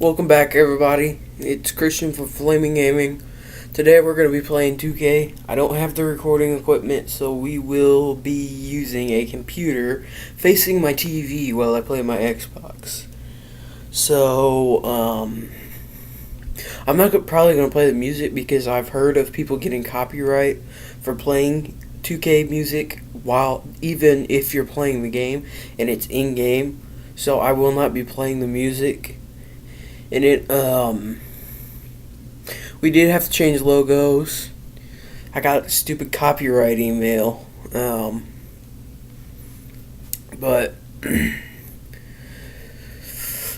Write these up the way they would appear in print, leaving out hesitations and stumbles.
Welcome back, everybody. It's Christian from Flaming Gaming. Today we're going to be playing 2K. I don't have the recording equipment, so we will be using a computer facing my TV while I play my Xbox. So, I'm not probably going to play the music because I've heard of people getting copyright for playing 2K music while even if you're playing the game and it's in-game. So I will not be playing the music. And we did have to change logos. I got a stupid copyright email. But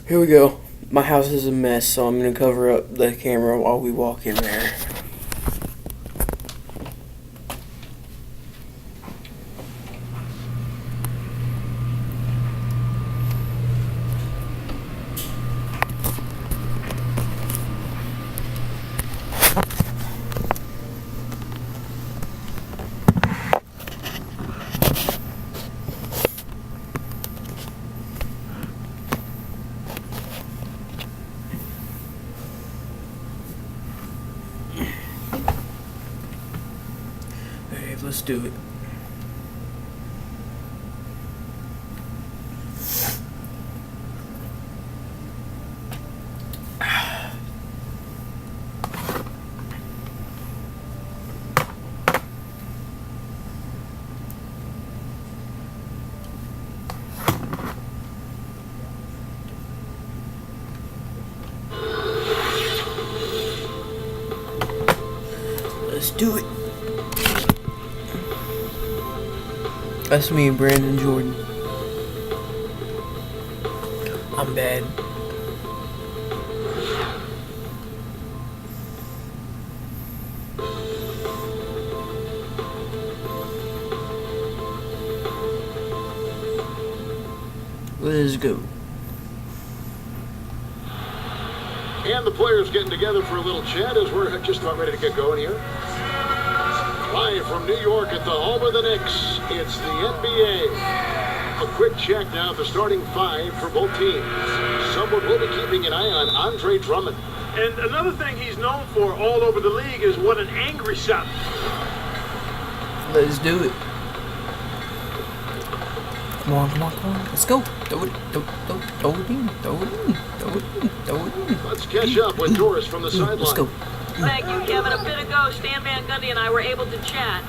here we go. My house is a mess, so I'm gonna cover up the camera while we walk in there. Let's do it. Let's do it. That's me, Brandon Jordan. I'm bad. Let's go. And the players getting together for a little chat as we're just about ready to get going here. Live from New York at the home of the Knicks, it's the NBA. A quick check now at the starting five for both teams. Someone will be keeping an eye on Andre Drummond. And another thing he's known for all over the league is what an angry shot. Let's do it. Come on, come on, come on. Let's go. Throw it in, throw it in, throw it in, throw it in, throw it in. Let's catch up with Doris from the sideline. Let's go. Thank you, Kevin. A bit ago, Stan Van Gundy and I were able to chat.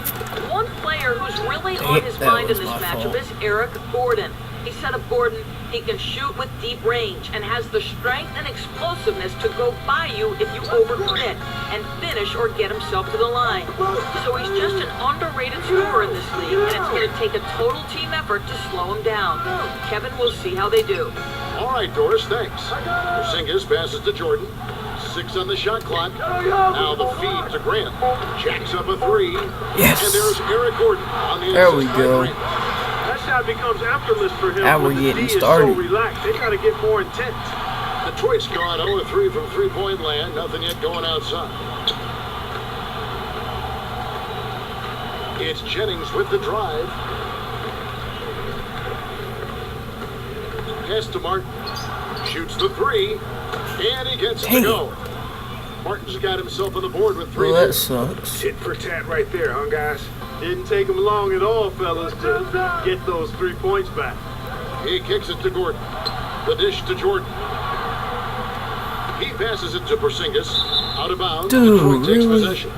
One player who's really on his mind in this matchup is Eric Gordon. He said of Gordon, he can shoot with deep range and has the strength and explosiveness to go by you if you overcommit and finish or get himself to the line. So he's just an underrated scorer in this league, and it's going to take a total team effort to slow him down. Kevin, we'll see how they do. All right, Doris, thanks. Porzingis passes to Jordan. 6 on the shot clock. Now the feed to Grant. Jacks up a 3. Yes. And there's Eric Gordon on the there we go. That shot becomes effortless for him. Now we're getting started. So relaxed. They got to get more intense. Detroit's gone 0-3 from three-point land. Nothing yet going outside. It's Jennings with the drive. Pass to Martin. Shoots the 3. And he gets it to go. Martin's got himself on the board with 3. Well, that sucks. Tit for tat right there, huh, guys? Didn't take him long at all, fellas, to get those 3 points back. He kicks it to Gordon. The dish to Jordan. He passes it to Porzingis. Out of bounds. Dude, Detroit takes really? possession.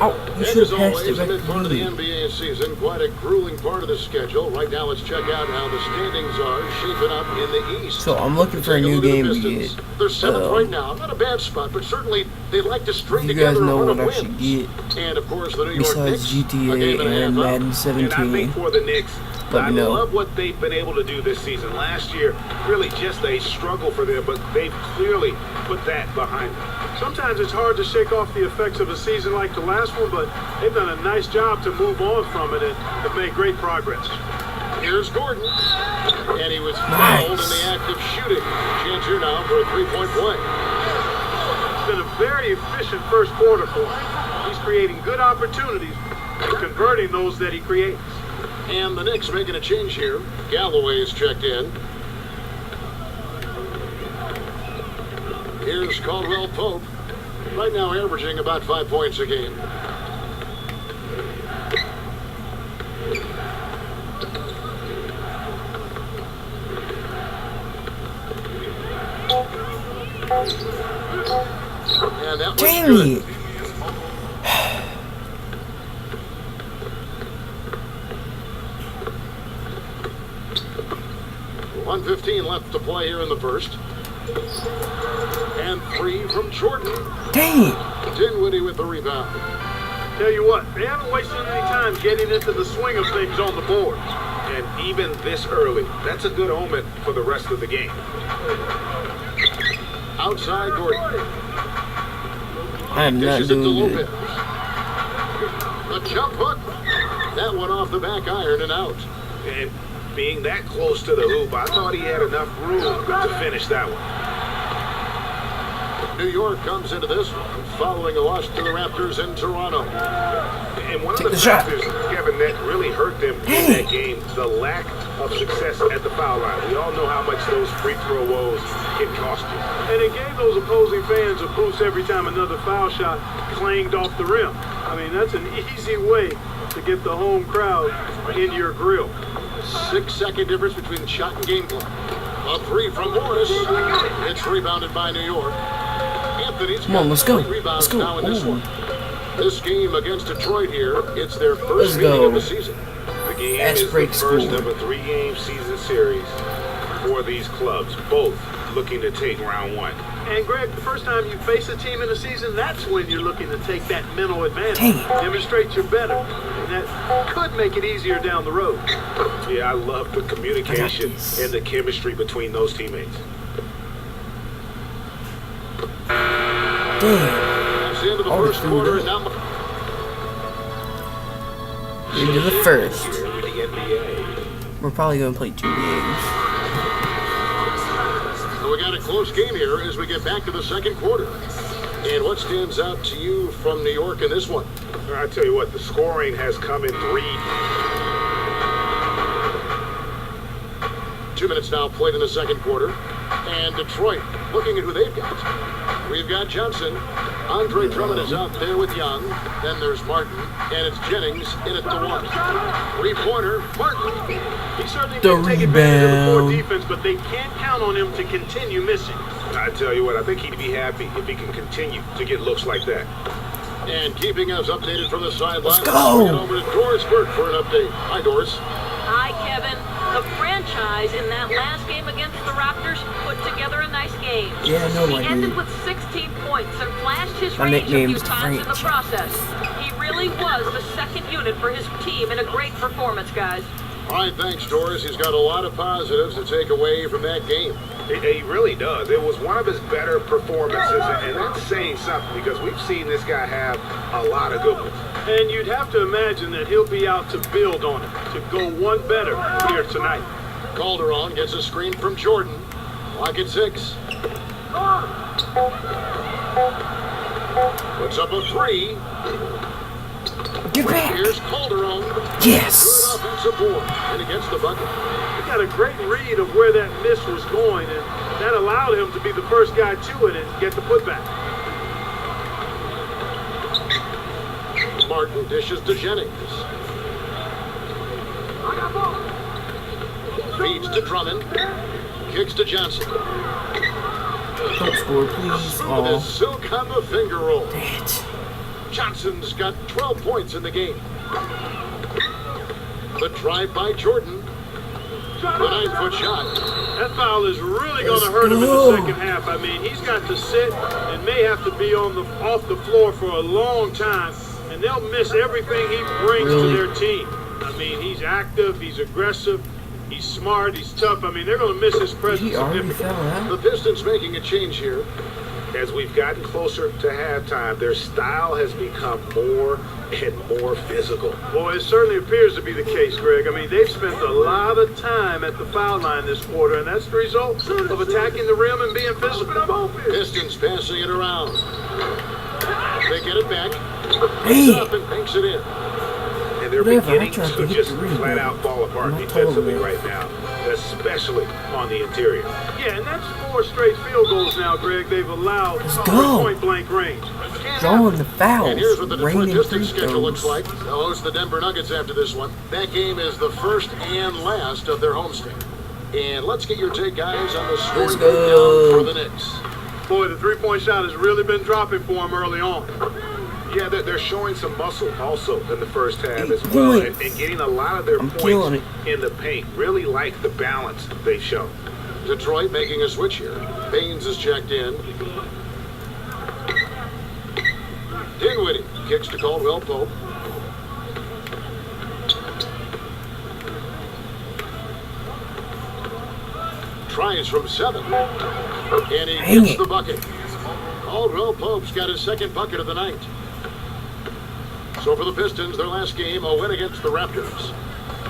Oh, you should have passed it back amid part of the to me. NBA season, quite a grueling part of the schedule. Right now, let's check out how the standings are shaping up in the East. So I'm looking for a new game to get. They're 7th right now. Not a bad spot, but certainly they like to string You guys together know a run what of I should wins. get And of course, the New York besides Knicks, GTA and Madden And I 17. think for the Knicks, Let I me know. love what they've been able to do this season. Last year, really just a struggle for them, but they've clearly put that behind them. Sometimes it's hard to shake off the effects of a season like the last one, but they've done a nice job to move on from it and have made great progress. Here's Gordon. And he was fouled in the act of shooting. Chance here now for a three-point play. It's been a very efficient first quarter for him. He's creating good opportunities and converting those that he creates. And the Knicks making a change here. Galloway's checked in. Here's Caldwell Pope. Right now averaging about 5 points a game. And that was Dang good. it. 1:15 left to play here in the first. And 3 from Jordan. Dang it. Dinwiddie with the rebound. Tell you what, they haven't wasted any time getting into the swing of things on the board. And even this early, that's a good omen for the rest of the game. Outside Gordon. I'm not Dishes it to doing Lopez. good. A jump hook. That one off the back iron and out. And being that close to the hoop, I thought he had enough room to finish that one. New York comes into this one following a loss to the Raptors in Toronto. And one Take of the the shot. factors, Kevin, that really hurt them in that game, the lack of success at the foul line. We all know how much those free throw woes can cost you. And it gave those opposing fans a boost every time another foul shot clanged off the rim. I mean, that's an easy way to get the home crowd in your grill. 6-second difference between the shot and game clock. A 3 from Morris. It's rebounded by New York. Anthony's Come on, let's go. got 3 rebounds Let's go. now in this Ooh. one. This game against Detroit here, it's their Let's first meeting go. of the season. The game Fast is the break first score. of a 3-game season series for these clubs, both looking to take round 1. And Greg, the first time you face a team in the season, that's when you're looking to take that mental advantage. Dang it. Demonstrate you're better, and that could make it easier down the road. Yeah, I love the communication this. and the chemistry between those teammates. Dang. That's the end of the All the first food quarter. up. And now Into the first. Here in the NBA. We're probably going to play 2 games. so we got a close game here as we get back to the second quarter. And what stands out to you from New York in this one? I tell you what, the scoring has come in 3. 2 minutes now played in the second quarter. And Detroit, looking at who they've got. We've got Johnson. Andre Drummond is out there with Young. Then there's Martin. And it's Jennings in at the 1. 3-pointer, Martin. He certainly The can take advantage of the poor rebound. defense, but they can't count on him to continue missing. I tell you what, I think he'd be happy if he can continue to get looks like that. And keeping us updated from the sideline. Let's go. Swing it over to Doris Burke for an update. Hi, Doris. Hi, Kevin. The franchise in that last game against the Raptors put together a nice game. Yeah, I know He I ended did. with 16 points and flashed his My range a few nickname's the times in the franchise. process. He really was the second unit for his team in a great performance, guys. All right, thanks, Doris. He's got a lot of positives to take away from that game. He really does. It was one of his better performances, and that's saying something because we've seen this guy have a lot of good ones. And you'd have to imagine that he'll be out to build on it, to go one better here tonight. Calderon gets a screen from Jordan. Lock at 6. Puts up a 3. Get back. Here's Calderon. Yes. Good offensive board. And he gets the bucket. He got a great read of where that miss was going, and that allowed him to be the first guy to it and get the putback. Martin dishes to Jennings. Feeds to Drummond. Kicks to Johnson. Don't score, please. Smooth as silk on the finger roll. Dang it. Johnson's got 12 points in the game. The drive by Jordan. The 9-foot shot. That foul is really going to Let's hurt him in go. the second half. I mean, he's got to sit and may have to be off the floor for a long time, and they'll miss everything he brings to Really? their team. I mean, he's active, he's aggressive, he's smart, he's tough. I mean, they're going to miss his Did presence he already significantly. fell out? The Pistons making a change here. As we've gotten closer to halftime, their style has become more and more physical. Well, it certainly appears to be the case, Greg. I mean, they've spent a lot of time at the foul line this quarter, and that's the result of attacking the rim and being physical. Pistons passing it around. They get it back. Hey. Up and banks it in. And they're Whatever, I beginning tried to to hit just the ring, flat but out fall apart I'm not defensively total. right now, especially on the interior. Yeah, and that's 4 straight field goals now, Greg. They've allowed Let's from go. point-blank range. Drawing the fouls. And here's what the Detroit raining Pistons free schedule looks throws. like. They'll host the Denver Nuggets after this one. That game is the first and last of their homestand. And let's get your take, guys, on the scoring Let's breakdown go. for the Knicks. Boy, the three-point shot has really been dropping for them early on. Yeah, they're showing some muscle also in the first half 8 as well, and points. getting a lot of their I'm killing points in the paint. Really like the balance they show. Detroit making a switch here. Baines is checked in. Dinwiddie kicks to Caldwell Pope. Tries from 7. And he Dang gets it. the bucket. Caldwell Pope's got his second bucket of the night. So for the Pistons, their last game, a win against the Raptors.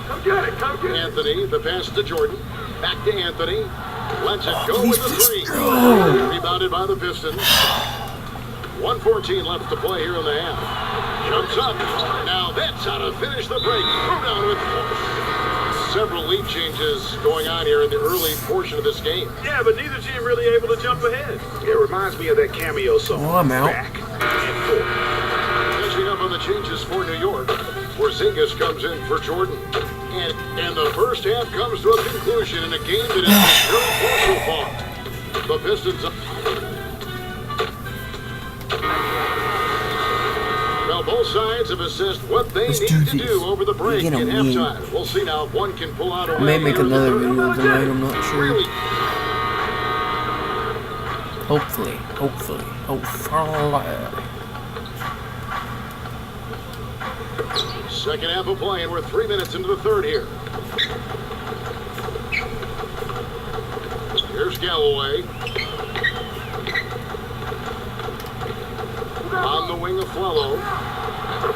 Come get it, come get it. Anthony, the pass to Jordan. Back to Anthony. Lets it go please with the just 3. go. Rebounded by the Pistons. 1:14 left to play here in the half. Jumps up. Now that's how to finish the break. Throw down with several lead changes going on here in the early portion of this game. Yeah, but neither team really able to jump ahead. It reminds me of that cameo song. Well, I'm out. Back and forth. Catching up on the changes for New York. Porzingis comes in for Jordan. And the first half comes to a conclusion in a game that has been very close so far. The Pistons up. Well, both sides have assessed what they Let's need do to this. do over the break We're in gonna win. halftime. We'll see now if one can pull out a I win. may make here in the another third. video tonight, I'm not sure. Really? Hopefully. Second half of play, and we're 3 minutes into the third here. Here's Galloway. On the wing of Flello.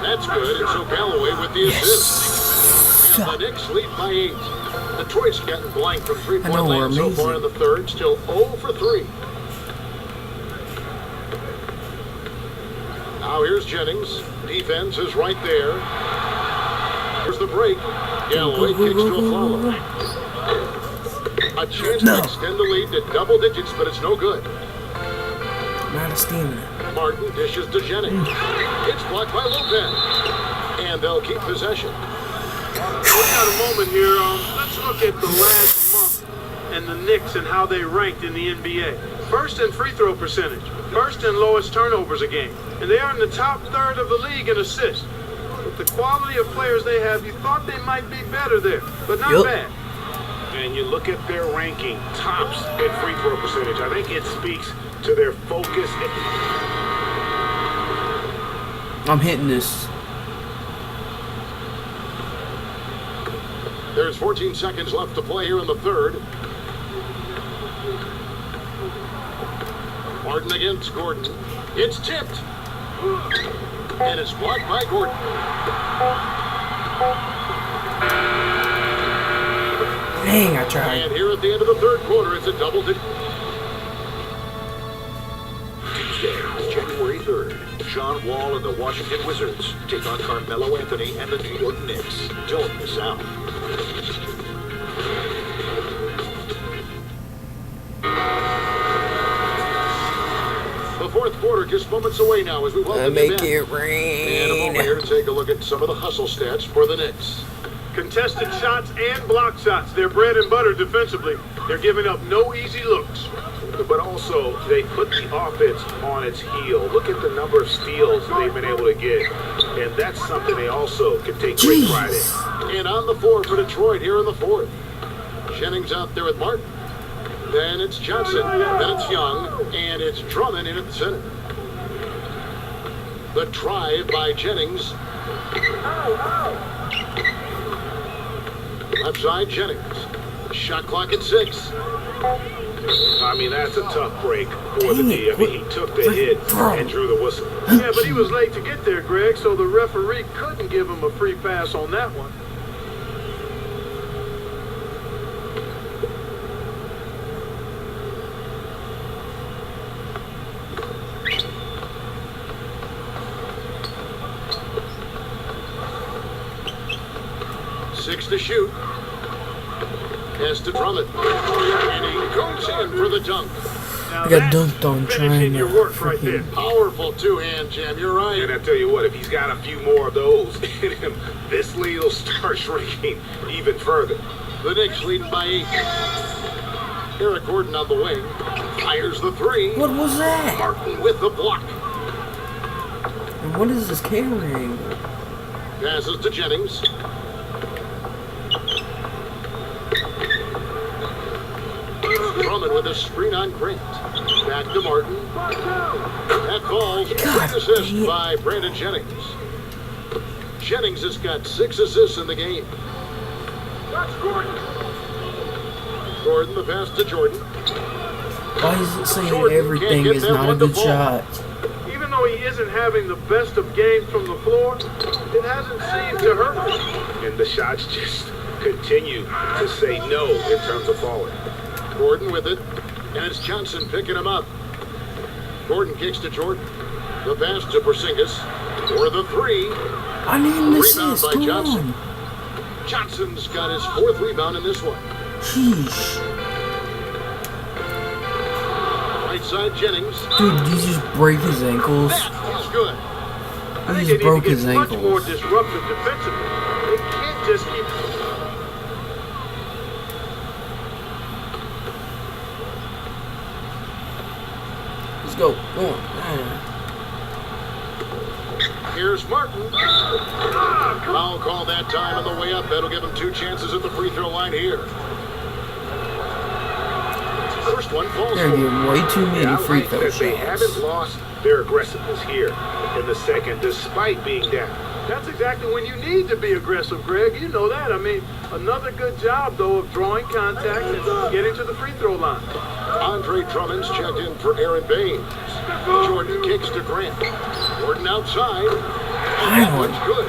That's good, and so Galloway with the assist. And the Knicks lead by 8. Detroit's gotten blank from I know, three-point we're land so far amazing. in the third. Still 0 for 3. Now here's Jennings. Defense is right there. Here's the break. Galloway kicks to a Flello. A chance No. to extend the lead to double digits, but it's no good. Not a stamina. Martin dishes to Jennings. It's blocked by Lopez. And they'll keep possession. We got a moment here. Let's look at the last month and the Knicks and how they ranked in the NBA. First in free throw percentage. First in lowest turnovers a game. And they are in the top third of the league in assists. With the quality of players they have, you thought they might be better there. But not bad. And you look at their ranking, tops in free throw percentage. I think it speaks to their focus. I'm hitting this. There's 14 seconds left to play here in the third. Martin against Gordon. It's tipped. And it's blocked by Gordon. Dang, I tried. And here at the end of the third quarter, it's a double digit. Tuesday, January 3rd, John Wall and the Washington Wizards take on Carmelo Anthony and the New York Knicks. Don't miss out. The fourth quarter just moments away now as we welcome Make you back. it And a rain. moment here to take a look at some of the hustle stats for the Knicks. Contested shots and block shots. They're bread and butter defensively. They're giving up no easy looks. But also, they put the offense on its heel. Look at the number of steals they've been able to get. And that's something they also can take great pride in. And on the floor for Detroit here in the fourth. Jennings out there with Martin. Then it's Johnson. Then it's Young. And it's Drummond in at the center. The drive by Jennings. Left side, Jennings. Shot clock at 6. I mean, that's a tough break for the Dang D. it, I mean, he took the hit and drew the whistle. Yeah, but he was late to get there, Greg, so the referee couldn't give him a free pass on that one. fakes the shoot. Pass to Drummond. And he goes in for the dunk. I got dunked on trying to your work right there. freaking... Powerful two-hand jam, you're right. And I tell you what, if he's got a few more of those in him, this lead will start shrinking even further. The Knicks leading by 8. Eric Gordon on the wing. Fires the three. What was that? Martin with the block. And what is this carrying? Passes to Jennings. Drummond with a screen on Grant. Back to Martin. That falls. Quick assist by Brandon Jennings. Jennings has got 6 assists in the game. That's Gordon. Gordon, the pass to Jordan. Why is it saying Jordan everything can't get is that not a one to good fall. shot? Even though he isn't having the best of games from the floor, it hasn't seemed to hurt him. And the shots just continue to say no in terms of falling. Gordon with it. And it's Johnson picking him up. Gordon kicks to Jordan. The pass to Porzingis. For the three. I need an Rebound assist. by Come Johnson. on. Johnson's got his 4th rebound in this one. Sheesh. Right side Jennings. Dude, did you just break his ankles? That is good. I He think just they need broke to get his much more ankles. disruptive defensively. They can't just keep... Let's go. Come on. Here's Martin. Foul call that time on the way up. That'll give him 2 chances at the free throw line here. First one falls They're for. getting way too many I free like throw that they haven't shots. lost their aggressiveness here in the second, despite being down. That's exactly when you need to be aggressive, Greg. You know that. I mean, another good job, though, of drawing contact and getting to the free throw line. Andre Drummond's checked in for Aaron Baines. Jordan kicks to Grant. Jordan outside. And that one's good.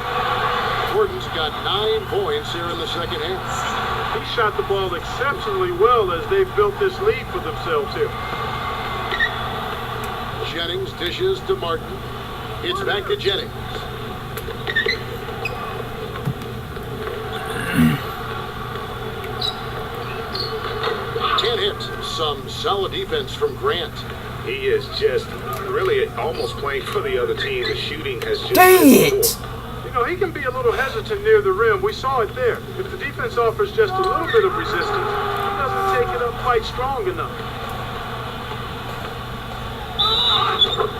Jordan's got 9 points here in the second half. He shot the ball exceptionally well as they've built this lead for themselves here. Jennings dishes to Martin. It's back to Jennings. Can't hit. Some solid defense from Grant. He is just really almost playing for the other team. The shooting has just Dang been it! poor. You know, he can be a little hesitant near the rim. We saw it there. If the defense offers just a little bit of resistance, he doesn't take it up quite strong enough.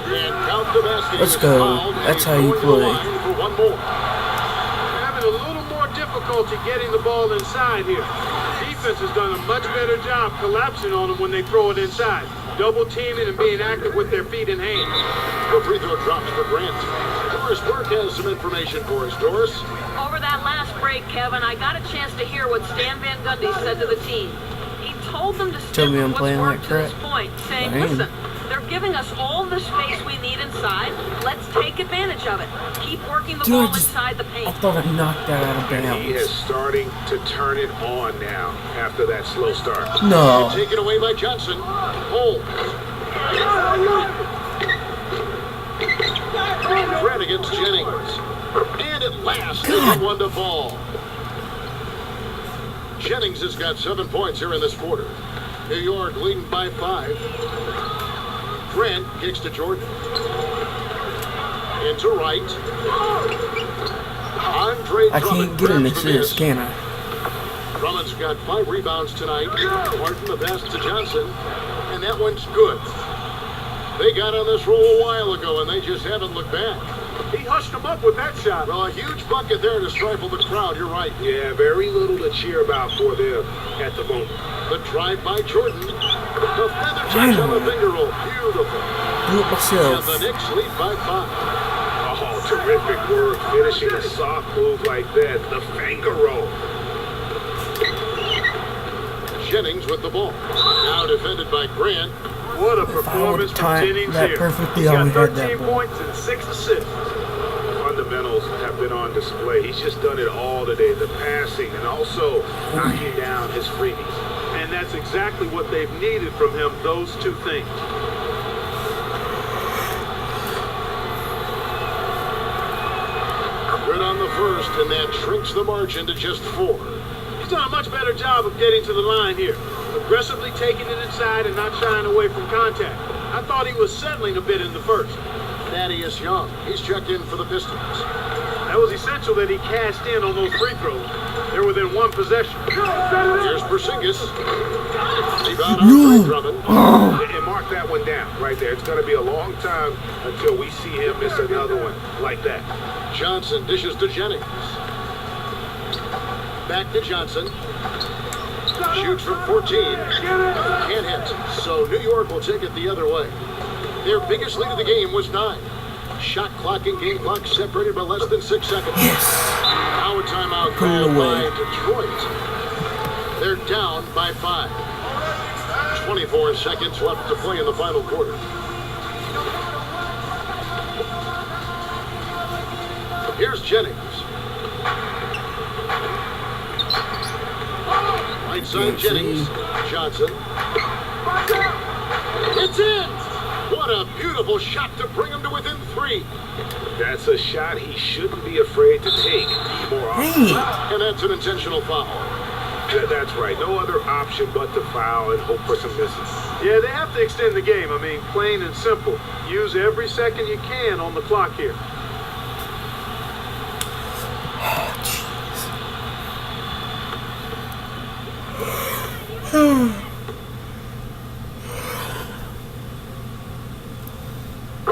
And count the basket. Let's He was go. fouled, and That's he's how you going to the play. line for one more. Having a little more difficulty getting the ball inside here. Defense has done a much better job collapsing on them when they throw it inside. Double teaming and being active with their feet and hands. The free throw drops for Grant. Doris Burke has some information for us. Doris? Over that last break, Kevin, I got a chance to hear what Stan Van Gundy said to the team. He told them to stick Tell me I'm with what's playing worked like to this crap. point, saying, I am. listen, they're giving us all the space we need inside. Let's take advantage of it. Keep working the Dude, ball I just- inside the I paint. thought I knocked that out of He is bounds. starting to turn it on now after that slow start. No. Taken away by Johnson. Holmes. Grant against Jennings. And at last, they get one to fall. Jennings has got 7 points here in this quarter. New York leading by 5. Grant kicks to Jordan. Into right. Andre I Drummond can't get an grabs the miss. assist, can I? Drummond's got 5 rebounds tonight. Martin the pass to Johnson. And that one's good. They got on this roll a while ago, and they just haven't looked back. He hushed them up with that shot. Well, a huge bucket there to stifle the crowd. You're right. Yeah, very little to cheer about for them at the moment. The drive by Jordan. The feather touch on the finger roll. Beautiful. Do it And myself. the Knicks lead by 5. Oh, terrific work finishing a soft move like that. The finger roll. Jennings with the ball. Now defended by Grant. What a If I performance would've from timed Jennings that here. perfectly, He's I got would've had that 13 ball. points and 6 assists. Fundamentals have been on display. He's just done it all today. The passing and also knocking down his freebies. And that's exactly what they've needed from him, those two things. Good on the first, and that shrinks the margin to just 4. He's done a much better job of getting to the line here. Aggressively taking it inside and not shying away from contact. I thought he was settling a bit in the first. Thaddeus Young, he's checked in for the Pistons. That was essential that he cashed in on those free throws. They're within 1 possession. Here's Porzingis. Rebound on Drummond. And mark that one down right there. It's going to be a long time until we see him miss another one like that. Johnson dishes to Jennings. Back to Johnson. Shoots from 14. Can't hit. So New York will take it the other way. Their biggest lead of the game was 9. Shot clock and game clock separated by less than 6 seconds. Now a timeout called by Detroit. They're down by 5. 24 seconds left to play in the final quarter. Here's Jennings. Right side Jennings. Johnson. It's in! What a beautiful shot to bring him to within 3. That's a shot he shouldn't be afraid to take more often. And that's an intentional foul. That's right. No other option but to foul and hope for some misses. Yeah, they have to extend the game. I mean, plain and simple. Use every second you can on the clock here.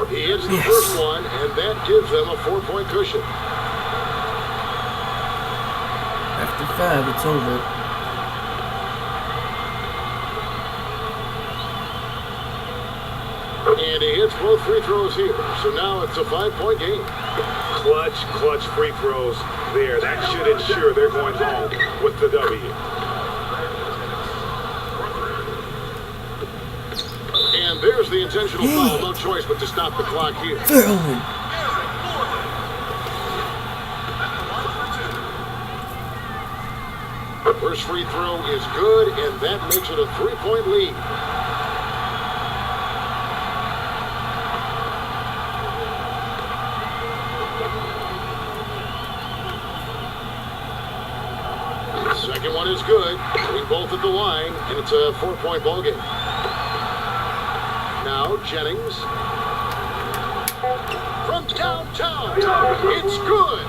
He hits the first one, and that gives them a 4-point cushion. After 5, it's over. And he hits both free throws here. So now it's a 5-point game. Clutch free throws there. That should ensure they're going home with the W. And there's the intentional foul. No choice but to stop the clock here. First free throw is good, and that makes it a 3-point lead. Second one is good. We both at the line, and it's a 4-point ball game. Now Jennings. From downtown. It's good.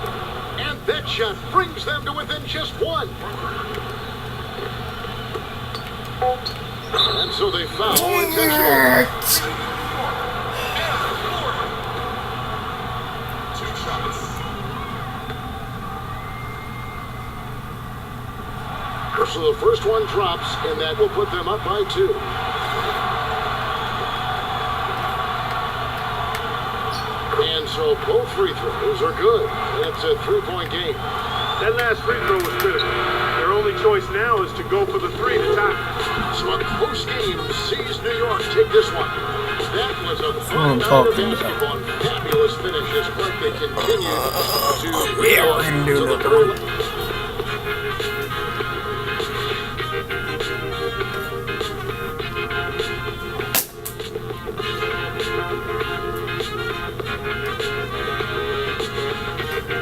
And that shot brings them to within just 1. And so they foul intentionally. So the first one drops, and that will put them up by 2. And so both free throws are good. It's a 3-point game. That last free throw was critical. Their only choice now is to go for the 3 to tie. So a close game sees New York take this one. That was a fun night of basketball. Fabulous finishes, but they continue to to the third.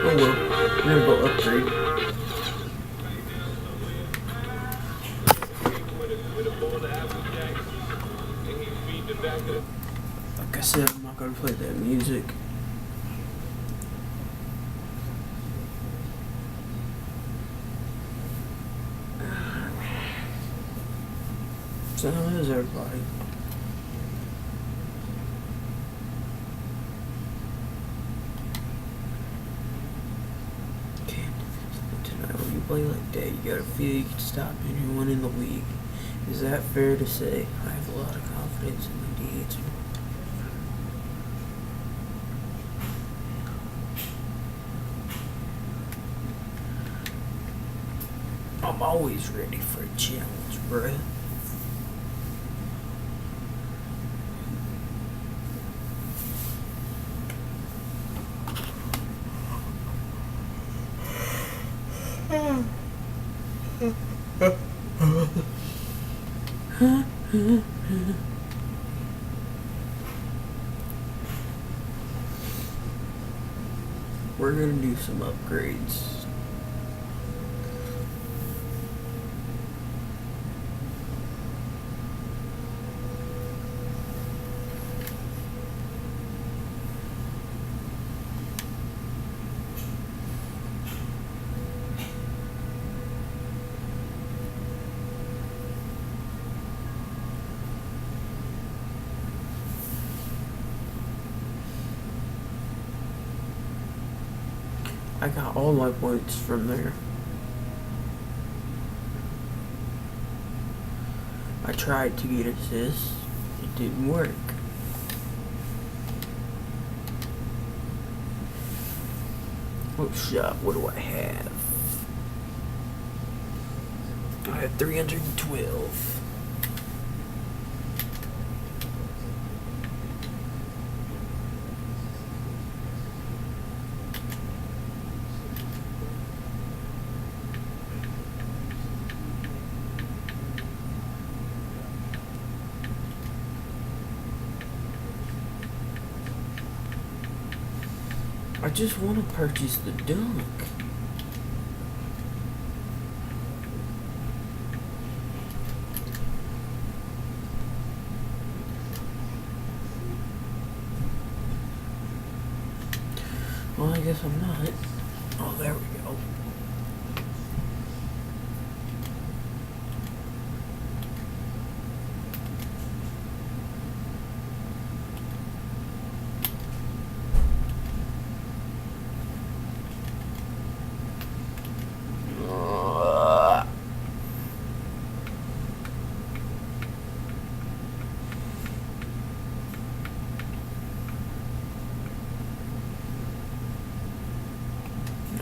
Oh well, we're gonna go upgrade. Like I said, I'm not gonna play that music. So how is everybody? When you play like that, you gotta feel you can stop anyone in the league. Is that fair to say? I have a lot of confidence in my DH. I'm always ready for a challenge, bruh. we're gonna do some upgrades. I got all my points from there. I tried to get assists. It didn't work. Oh shit, what do I have? I have 312. I just want to purchase the dunk. Well, I guess I'm not. Oh, there we go.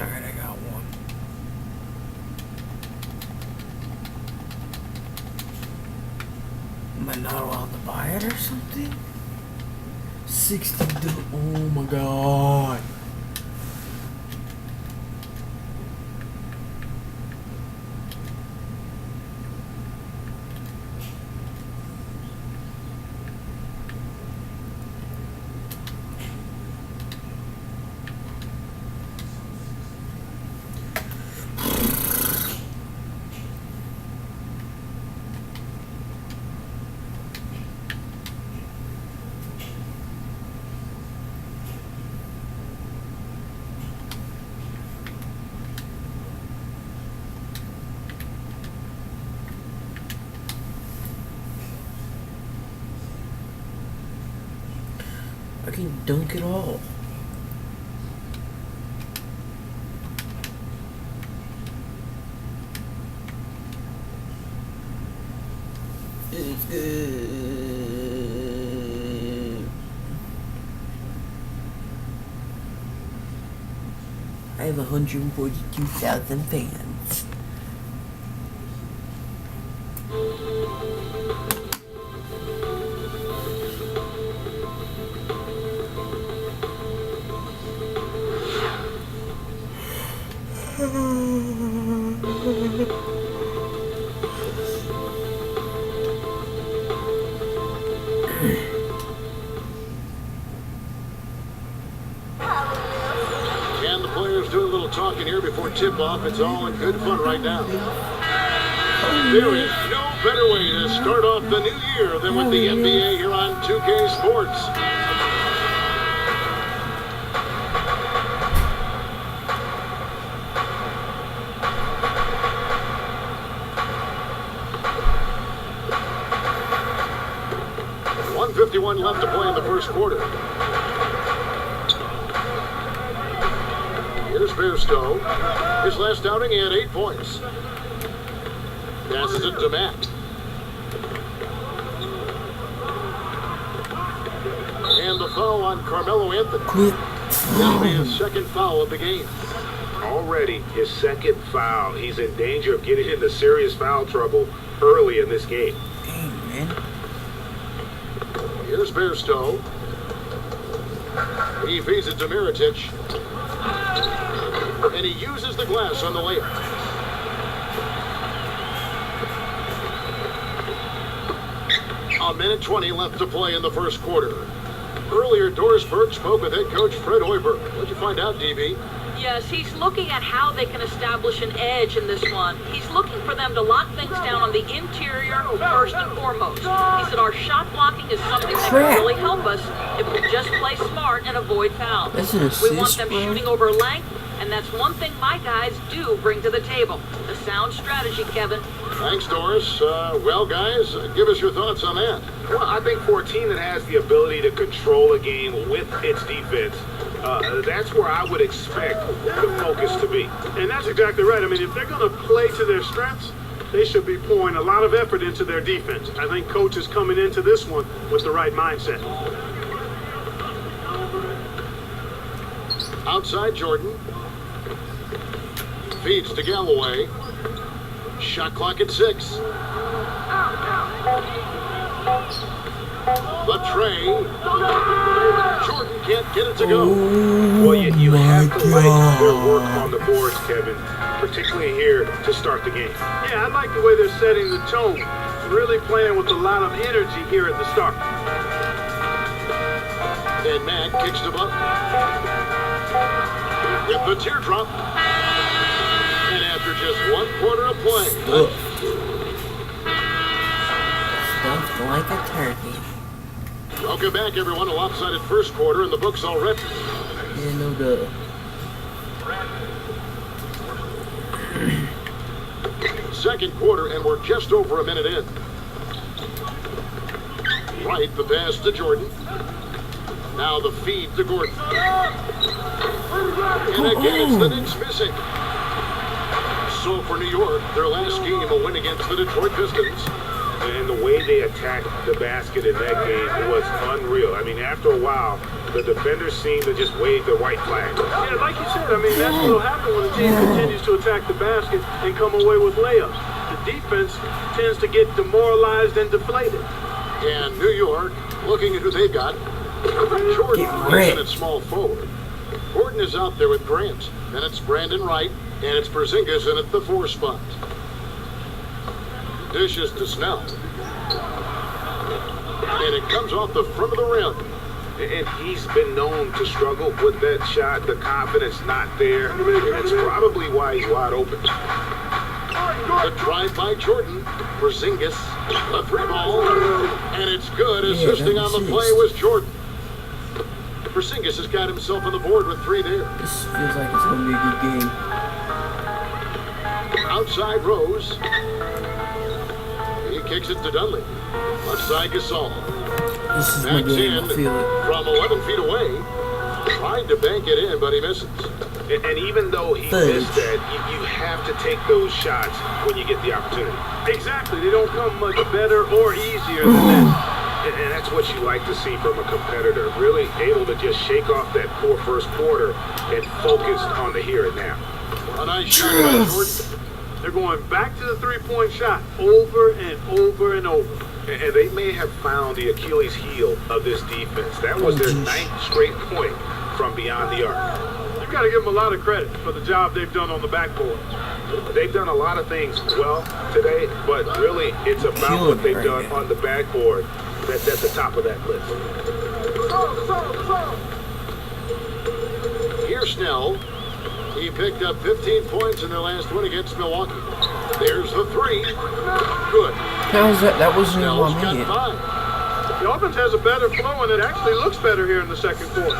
Alright, I got one. Am I not allowed to buy it or something? 60. Oh my god. I can dunk it all. I have 142,000 fans. And the players do a little talking here before tip-off. It's all in good fun right now. There is no better way to start off the new year than with the NBA here on 2K Sports. .51 left to play in the first quarter. Here's Bearstow. His last outing, he had 8 points. Passes it to Matt. And the foul on Carmelo Anthony. That'll be his second foul of the game. Already his second foul. He's in danger of getting into serious foul trouble early in this game. Dang, man. Here's Bearstow. He feeds it to Miritich. And he uses the glass on the layup. A minute 20 left to play in the first quarter. Earlier, Doris Burke spoke with head coach Fred Hoiberg. What'd you find out, DB? Yes, he's looking at how they can establish an edge in this one. He's looking for them to lock things down on the interior first and foremost. He said our shot blocking is something that can really help us if we just play smart and avoid fouls. We want them shooting over length, and that's one thing my guys do bring to the table. A sound strategy, Kevin. Thanks, Doris. Well, guys, give us your thoughts on that. Well, I think for a team that has the ability to control a game with its defense, that's where I would expect the focus to be. And that's exactly right. I mean, if they're going to play to their strengths, they should be pouring a lot of effort into their defense. I think coach is coming into this one with the right mindset. Outside Jordan. Feeds to Galloway. Shot clock at 6. The tray. Jordan can't get it to go. Well, you have to like their work on the boards, Kevin, particularly here to start the game. Yeah, I like the way they're setting the tone. Really playing with a lot of energy here at the start. And Matt kicks to Buck. With the teardrop. And after just 1 quarter of play. Stuffed like a turkey. Welcome back, everyone. A lopsided first quarter in the books already. Yeah, no duh. Second quarter, and we're just over a minute in. Right, the pass to Jordan. Now the feed to Gordon. And again, it's the Knicks missing. So for New York, their last game will win against the Detroit Pistons. And the way they attacked the basket in that game was unreal. I mean, after a while, the defenders seemed to just wave the white flag. Yeah, like you said, I mean, that's what will happen when the team continues to attack the basket and come away with layups. The defense tends to get demoralized and deflated. And New York, looking at who they've got, Jordan is at small forward. Gordon is out there with Grant. Then it's Brandon Wright, and it's Porzingis in at the 4 spot. Dishes to Snell. And it comes off the front of the rim. And he's been known to struggle with that shot. The confidence not there. And it's probably why he's wide open. The drive by Jordan. Porzingis. The 3 ball. And it's good. Assisting on the play was Jordan. Porzingis has got himself on the board with 3 there. This feels like it's going to be a good game. Outside Rose. He kicks it to Dudley. Left side Gasol. This is my game. I feel it. From 11 feet away. Tried to bank it in, but he misses. And even though he missed that, you have to take those shots when you get the opportunity. Exactly. They don't come much better or easier than that. And that's what you like to see from a competitor. Really able to just shake off that poor first quarter and focus on the here and now. A nice shot by Jordan. They're going back to the three-point shot over and over and over. And they may have found the Achilles heel of this defense. That was their 9th straight point from beyond the arc. You've got to give them a lot of credit for the job they've done on the backboard. They've done a lot of things well today, but really it's about what they've done on the backboard that's at the top of that list. Here's Snell. He picked up 15 points in their last win against Milwaukee. There's the 3. Good. How is that? That wasn't even Snell's 1 got minute. 5. The offense has a better flow, and it actually looks better here in the second quarter.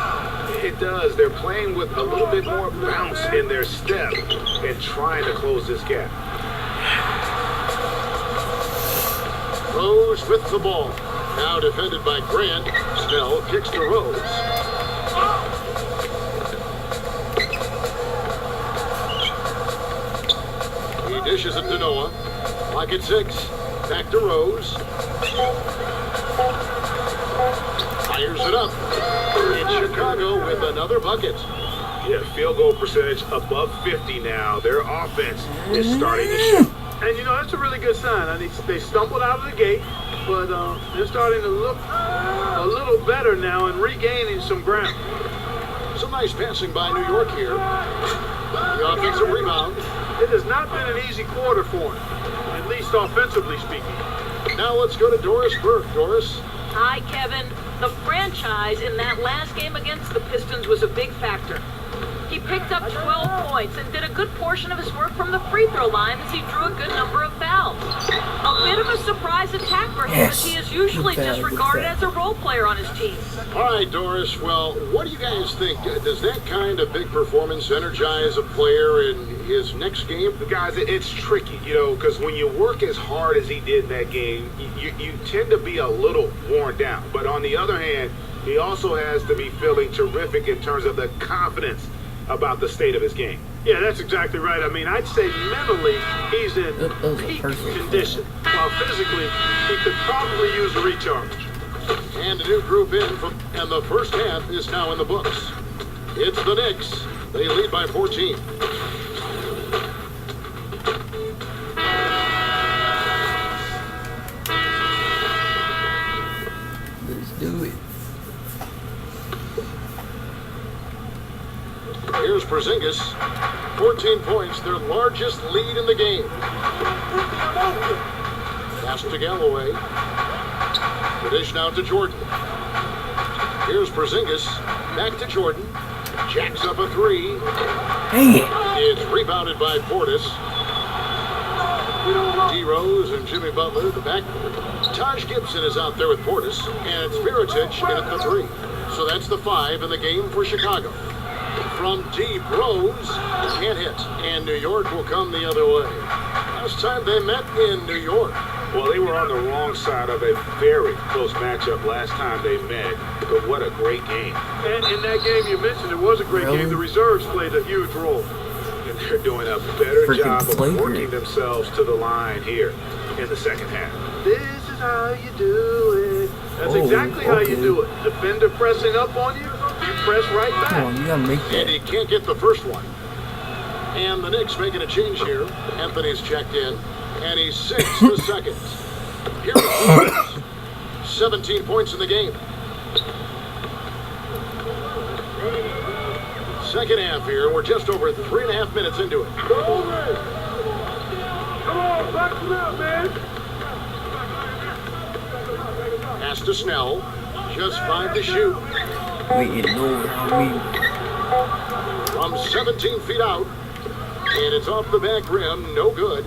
It does. They're playing with a little bit more bounce in their step and trying to close this gap. Rose with the ball. Now defended by Grant. Snell kicks to Rose. He dishes it to Noah. Clock at 6. Back to Rose. Fires it up. In Chicago with another bucket. Yeah, field goal percentage above 50 now. Their offense is starting to show. And, you know, that's a really good sign. I mean, they stumbled out of the gate, but they're starting to look a little better now and regaining some ground. Some nice passing by New York here. The offensive rebound. It has not been an easy quarter for him, at least offensively speaking. Now let's go to Doris Burke. Doris. Hi, Kevin. The franchise in that last game against the Pistons was a big factor. He picked up 12 points and did a good portion of his work from the free throw line as he drew a good number of fouls. A bit of a surprise attack for him as he is usually disregarded as a role player on his team. All right, Doris, well, what do you guys think? Does that kind of big performance energize a player in his next game? Guys, it's tricky, you know, because when you work as hard as he did in that game, you tend to be a little worn down. But on the other hand, he also has to be feeling terrific in terms of the confidence about the state of his game. Yeah, that's exactly right. I mean, I'd say mentally he's in peak condition, while physically he could probably use a recharge. And a new group in, and the first half is now in the books. It's the Knicks. They lead by 14. Let's do it. Here's Porzingis. 14 points, their largest lead in the game. Pass to Galloway. The dish now to Jordan. Here's Porzingis. Back to Jordan. Jacks up a three. Dang it. It's rebounded by Portis. D-Rose and Jimmy Butler, the backcourt. Taj Gibson is out there with Portis. And Mirotic in at the three. So that's the 5 in the game for Chicago. From deep, Rose can't hit, and New York will come the other way. Last time they met in New York. Well, they were on the wrong side of a very close matchup last time they met, but what a great game. And in that game you mentioned, it was a great game. The reserves played a huge role. And they're doing a better Freaking job of flagrant. working themselves to the line here in the second half. This is how you do it. That's exactly how you okay. do it. Defender pressing up on you, you press right back. Come on, you gotta make And he that. can't get the first one. And the Knicks making a change here. Anthony's checked in, and he sinks the second. Here it is. 17 points in the game. Second half here. We're just over 3.5 minutes into it. Come on, back it up, man. Pass to Snell. Just 5 to shoot. We getting nowhere. I mean, From 17 feet out. And it's off the back rim. No good.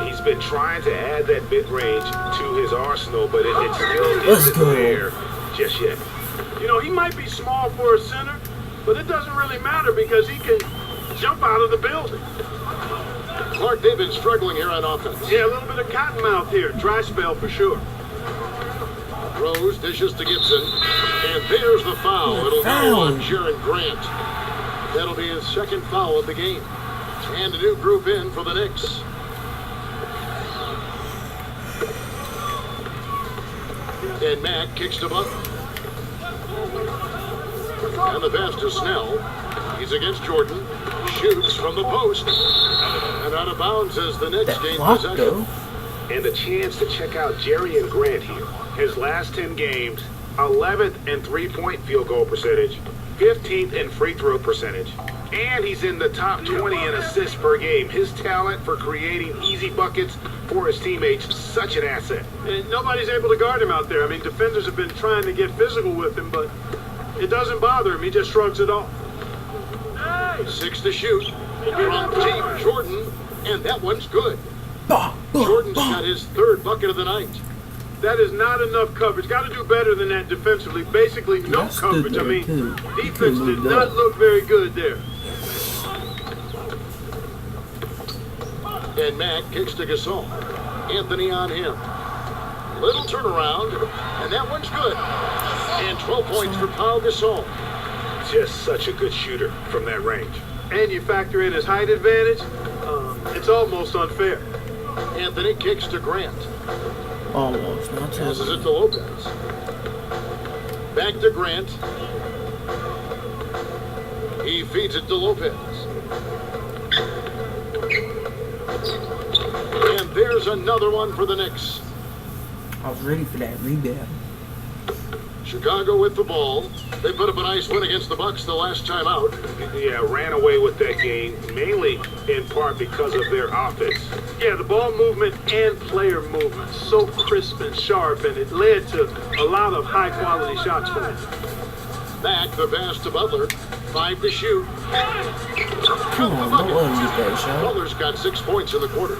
He's been trying to add that mid-range to his arsenal, but it still Let's isn't go. there just yet. You know, he might be small for a center, but it doesn't really matter because he can jump out of the building. Clark David struggling here on offense. Yeah, a little bit of cottonmouth here. Dry spell for sure. Rose dishes to Gibson. And there's the foul. It'll go on Jaron Grant. That'll be his second foul of the game. And a new group in for the Knicks. And Mack kicks to Butler. And the pass to Snell. He's against Jordan. Shoots from the post. And out of bounds as the Knicks that gain block possession. though. And a chance to check out Jerry and Grant here. His last 10 games, 11th in three-point field goal percentage, 15th in free throw percentage, and he's in the top 20 in assists per game. His talent for creating easy buckets for his teammates, such an asset. And nobody's able to guard him out there. I mean, defenders have been trying to get physical with him, but it doesn't bother him. He just shrugs it off. 6 to shoot. From deep, Jordan. And that one's good. Jordan's got his third bucket of the night. That is not enough coverage. Got to do better than that defensively. Basically, no Y'all stood coverage. I there, mean, too. defense You did could've not moved look very good there. And Mack kicks to Gasol. Anthony on him. Little turnaround, and that one's good. And 12 points for Pau Gasol. Just such a good shooter from that range. And you factor in his height advantage, it's almost unfair. Anthony kicks to Grant. Almost. Not Passes too. it to Lopez. Back to Grant. He feeds it to Lopez. And there's another one for the Knicks. I was ready for that rebound. Chicago with the ball. They put up a nice win against the Bucks the last time out. Yeah, ran away with that game, mainly in part because of their offense. Yeah, the ball movement and player movement, so crisp and sharp, and it led to a lot of high-quality shots for them. Back the pass to Butler. 5 to shoot. Come on, don't let him get that shot. Butler's got 6 points in the quarter.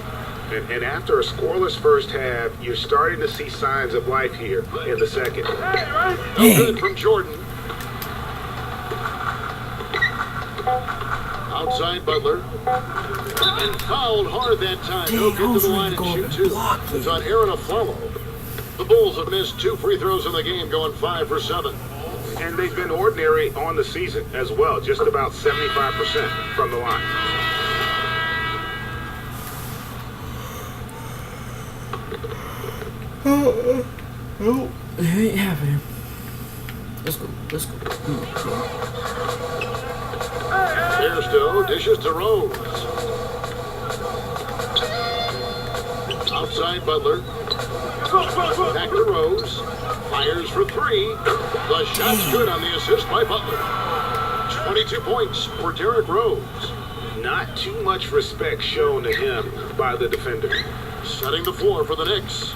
And after a scoreless first half, you're starting to see signs of life here in the second. No good from Jordan. Outside Butler. And fouled hard that time. No good to the line and shoot 2. It's on Aaron Aflalo. The Bulls have missed 2 free throws in the game, going 5 for 7. And they've been ordinary on the season as well, just about 75% from the line. Oh, it ain't happening. Let's go. Bairstow dishes to Rose. Outside Butler. Back to Rose. Fires for 3. The shot's good on the assist by Butler. 22 points for Derrick Rose. Not too much respect shown to him by the defender. Setting the floor for the Knicks.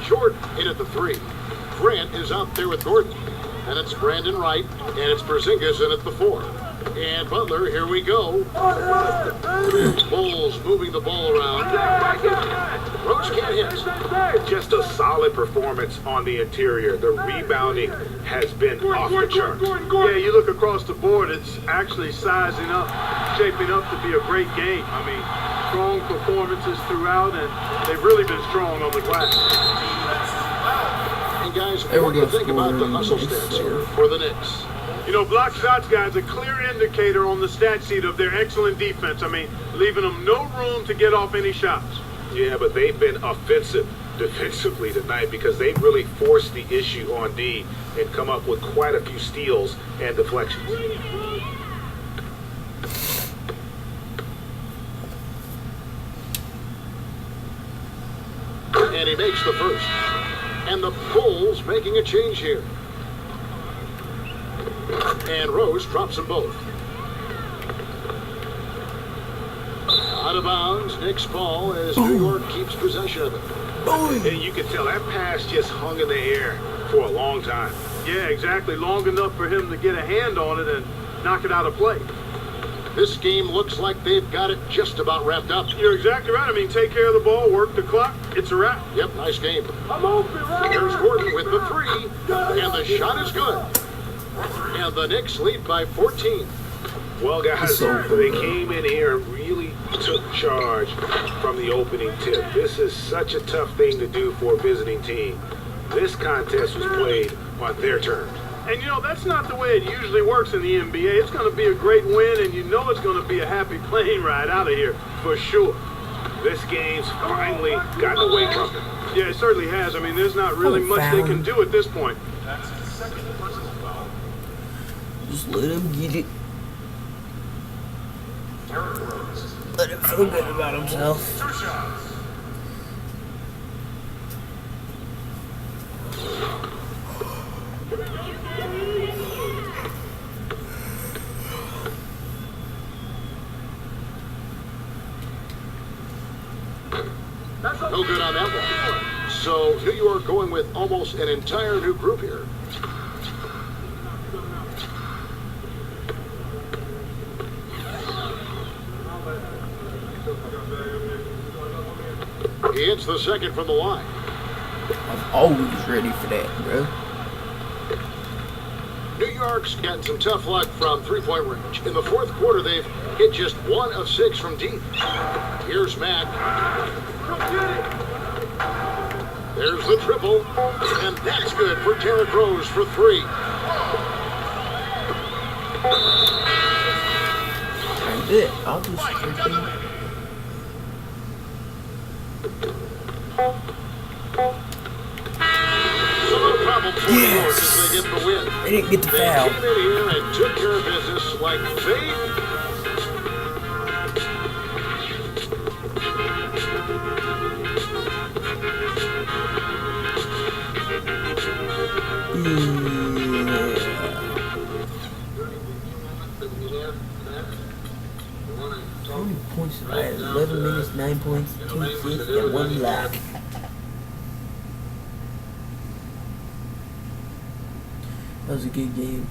Jordan in at the 3. Grant is out there with Gordon. And it's Brandon Wright. And it's Porzingis in at the 4. And Butler, here we go. Bulls moving the ball around. Rose can't hit. Just a solid performance on the interior. The rebounding has been off the charts. Yeah, you look across the board, it's actually sizing up, shaping up to be a great game. I mean, strong performances throughout, and they've really been strong on the glass. And guys, what do you think about the hustle stats here for the Knicks? You know, block shots, guys, a clear indicator on the stat sheet of their excellent defense. I mean, leaving them no room to get off any shots. Yeah, but they've been offensive defensively tonight because they've really forced the issue on D and come up with quite a few steals and deflections. And he makes the first. And the Bulls making a change here. And Rose drops them both. Out of bounds, Knicks ball as New York keeps possession of it. And you can tell that pass just hung in the air for a long time. Yeah, exactly. Long enough for him to get a hand on it and knock it out of play. This game looks like they've got it just about wrapped up. You're exactly right. I mean, take care of the ball, work the clock, it's a wrap. Yep, nice game. There's Gordon with the 3, and the shot is good. And the Knicks lead by 14. Well, guys, they came in here and really took charge from the opening tip. This is such a tough thing to do for a visiting team. This contest was played on their terms. And, you know, that's not the way it usually works in the NBA. It's going to be a great win, and you know it's going to be a happy plane ride out of here, for sure. This game's finally gotten away from them. Yeah, it certainly has. I mean, there's not really much they can do at this point. Just let him get it. Let him feel good about himself. No good on that one. So New York going with almost an entire new group here. He hits the second from the line. I'm always ready for that, bro. New York's gotten some tough luck from three-point range. In the fourth quarter, they've hit just 1 of 6 from deep. Here's Mack. There's the triple, and that's good for Derrick Rose for 3. That's it. I'll just freaking... So no problem for New York as they get the win. They didn't get the foul. They came in here and took care of business like they... survived 11 minutes, 9 points, 2 assists, and 1 block. That was a good game.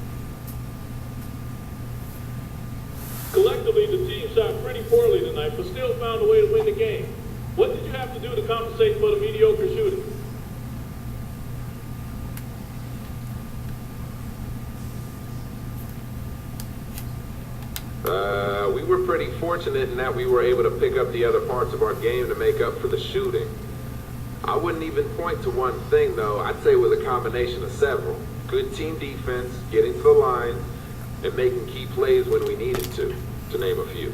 Collectively, the team shot pretty poorly tonight, but still found a way to win the game. What did you have to do to compensate for the mediocre shooting? We were pretty fortunate in that we were able to pick up the other parts of our game to make up for the shooting. I wouldn't even point to one thing, though. I'd say it was a combination of several. Good team defense, getting to the line, and making key plays when we needed to name a few.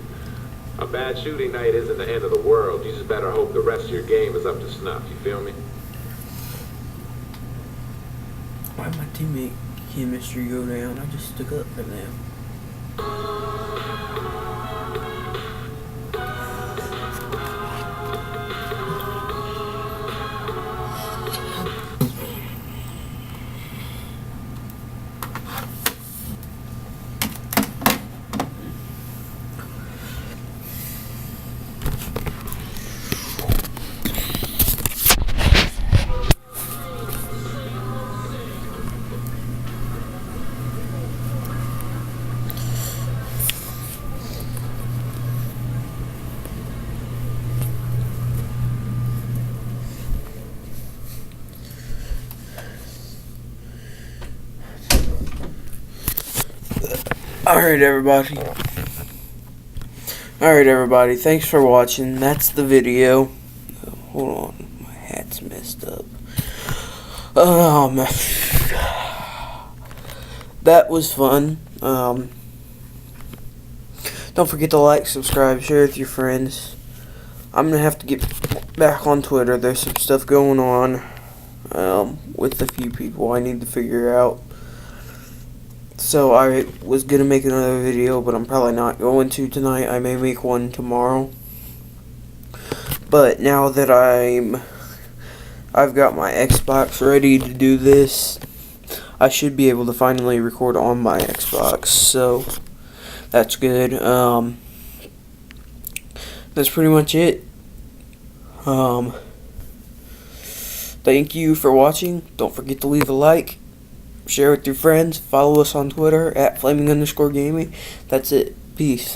A bad shooting night isn't the end of the world. You just better hope the rest of your game is up to snuff. You feel me? Why'd my teammate chemistry go down? I just stuck up for them. Alright everybody, thanks for watching. That's the video. Hold on, my hat's messed up. That was fun. Don't forget to like, subscribe, share with your friends. I'm gonna have to get back on Twitter. There's some stuff going on with a few people I need to figure out. So I was gonna make another video, but I'm probably not going to tonight. I may make one tomorrow. But now that I've got my Xbox ready to do this, I should be able to finally record on my Xbox. So that's good. That's pretty much it. Thank you for watching. Don't forget to leave a like. Share with your friends. Follow us on Twitter at @flaming_gaming. That's it. Peace.